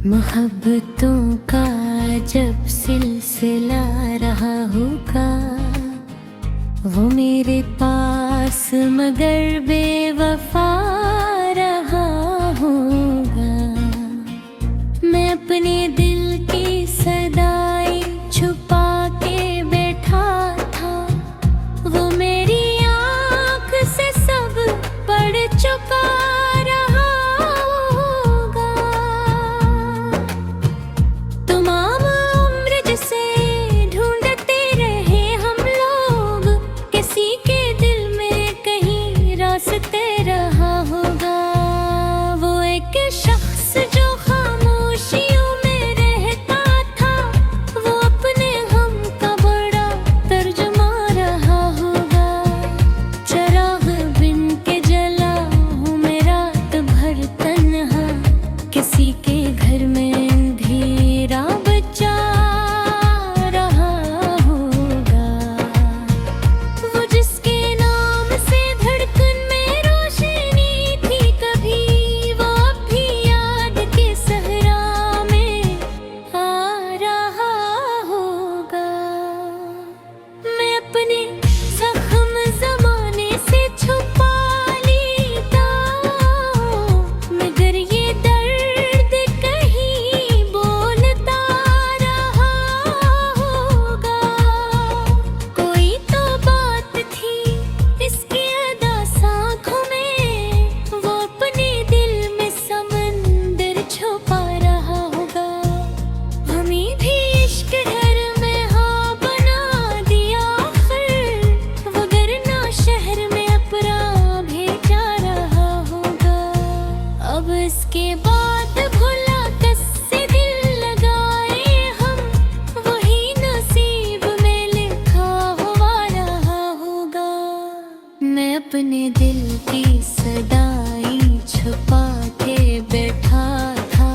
मोहब्बतों का जब सिलसिला रहा होगा वो मेरे पास मगर बेवफा रहा होगा। मैं अपने दिल की सदाई छुपा के बैठा था, वो मेरी आँख से सब पढ़ चुका रहा होगा। तमाम उम्र जिसे ढूंढते रहे हम लोग, किसी के दिल में कहीं रास्ते रहा होगा। वो एक शख्स जो खामोशियों में रहता था, वो अपने गम का बड़ा तर्जुमा रहा होगा। चिराग बिन के जला हूँ मैं रात भर तन्हा, किसी के घर में अंधेरा बचा रहा होगा। वो जिसके नाम से धड़कन में रोशनी थी कभी, वो अब भी याद के सहरा में आ रहा होगा। मैं अपने जख्म जमाने से छुपा लेता, मगर ये दर्द कहीं बोलता रहा होगा। कोई तो बात थी इसकी अदा आँखों में, वो अपने दिल में समंदर छुपा रहा होगा। हमें भी इश्क घर में हाँ बना दिया आखिर, वगरना शहर में अपना भेजा रहा होगा। अब इसके बाद भुला कससे दिल लगाए हम, वही नसीब में लिखा हुआ रहा होगा। मैं अपने दिल की सदाई छुपा के बैठा था,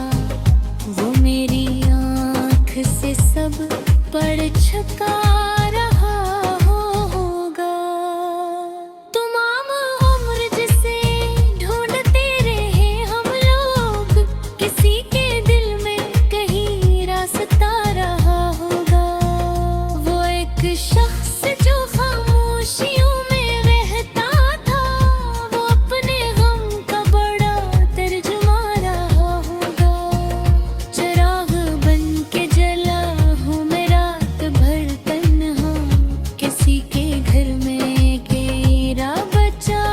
वो मेरी आँख से सब पढ़ चुका रहा होगा। तमाम उम्र जिसे ढूंढते रहे हम लोग, किसी के दिल में कहीं रास्ता रहा होगा। वो एक शख्स जो खामोशियों में रहता था, वो अपने गम का बड़ा तर्जुमा रहा होगा। चिराग बन के जला हूँ मैं रात भर तन्हा, किसी के घर में अकेला बचा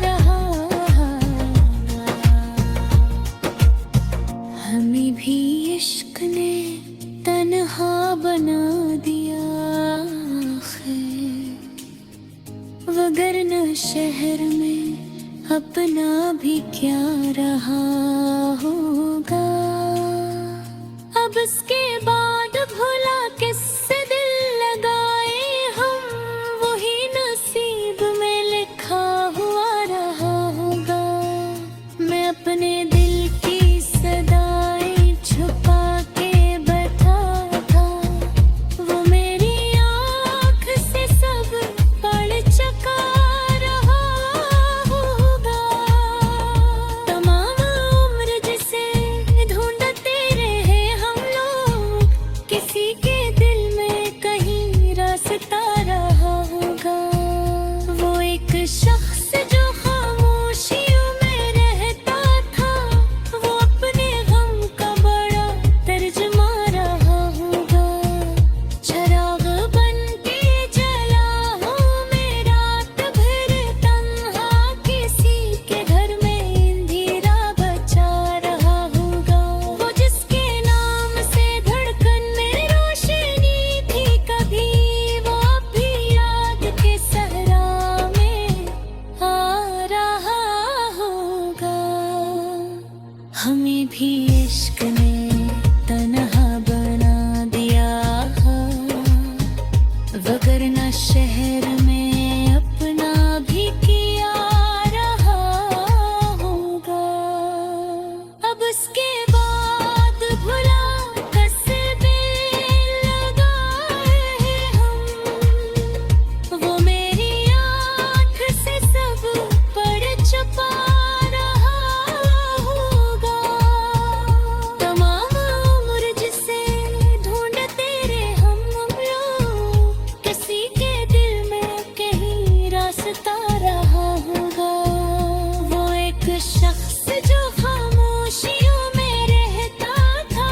रहा। हमें भी इश्क ने तन्हा बना दिया आखिर, वगरना शहर में अपना भी क्या रहा होगा। अब इसके बाद भुला किससे दिल लगाए हम, वही नसीब में लिखा हुआ रहा होगा। मैं अपने दिल की सदाई छुपा के बैठा था, वो मेरी आँख से सब पढ़ चुका रहा होगा। तमाम उम्र जिसे ढूंढते रहे हम लोग, किसी के रास्ता रहा होगा। वो एक शख्स जो खामोशियों में रहता था,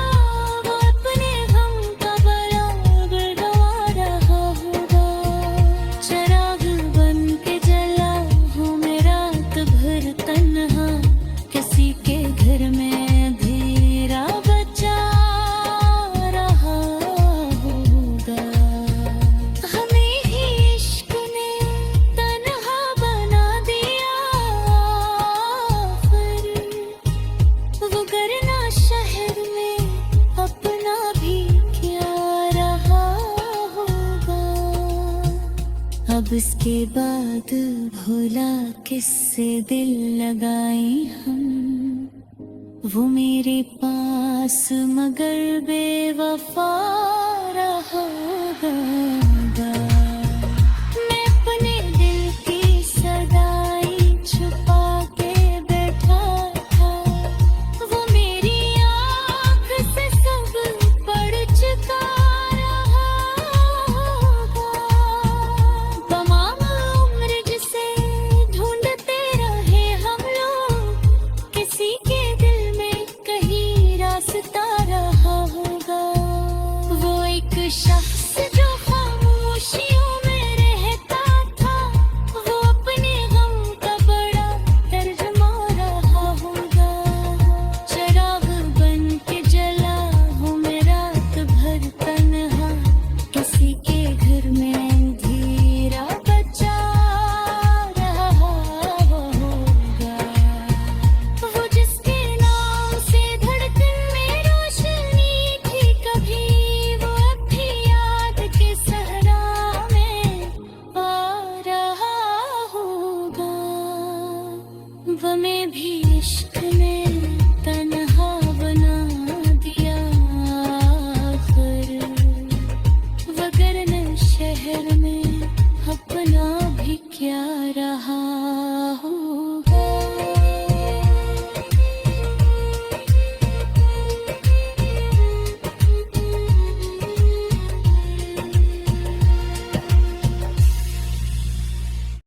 वो अपने गम का बराबर गवा रहा होगा। चिराग बन के जला हूँ मैं रात भर तन्हा, किसी के घर में अंधेरा बचा रहा होगा। हमें ही इश्क ने तन्हा बना दिया, फिर वो करना शहर में अपना भी क्या रहा होगा। अब इसके बाद भोला किससे दिल लगाए हम, वो मेरे पास मगर बेवफा रहा होगा। मैं अपने दिल की सदाई छुपा के बैठा था, वो मेरी आँख से सब पढ़ चुका रहा होगा। तमाम उम्र जिसे ढूंढते रहे हम लोग, किसी के दिल में कहीं रास्ता रहा होगा। वो एक शख्स जो खामोशियों में रहता था, वो अपने गम का बड़ा तर्जुमा रहा होगा। चिराग बन के जला हूँ मैं रात भर तन्हा, किसी के घर में अंधेरा बचा रहा होगा। वो जिसके नाम से धड़कन में रोशनी थी कभी, वो अब भी याद के सहरा में आ रहा होगा। हमें भी इश्क ने तन्हा बना दिया, आखिर वगरन शहर में अपना भी क्या रहा।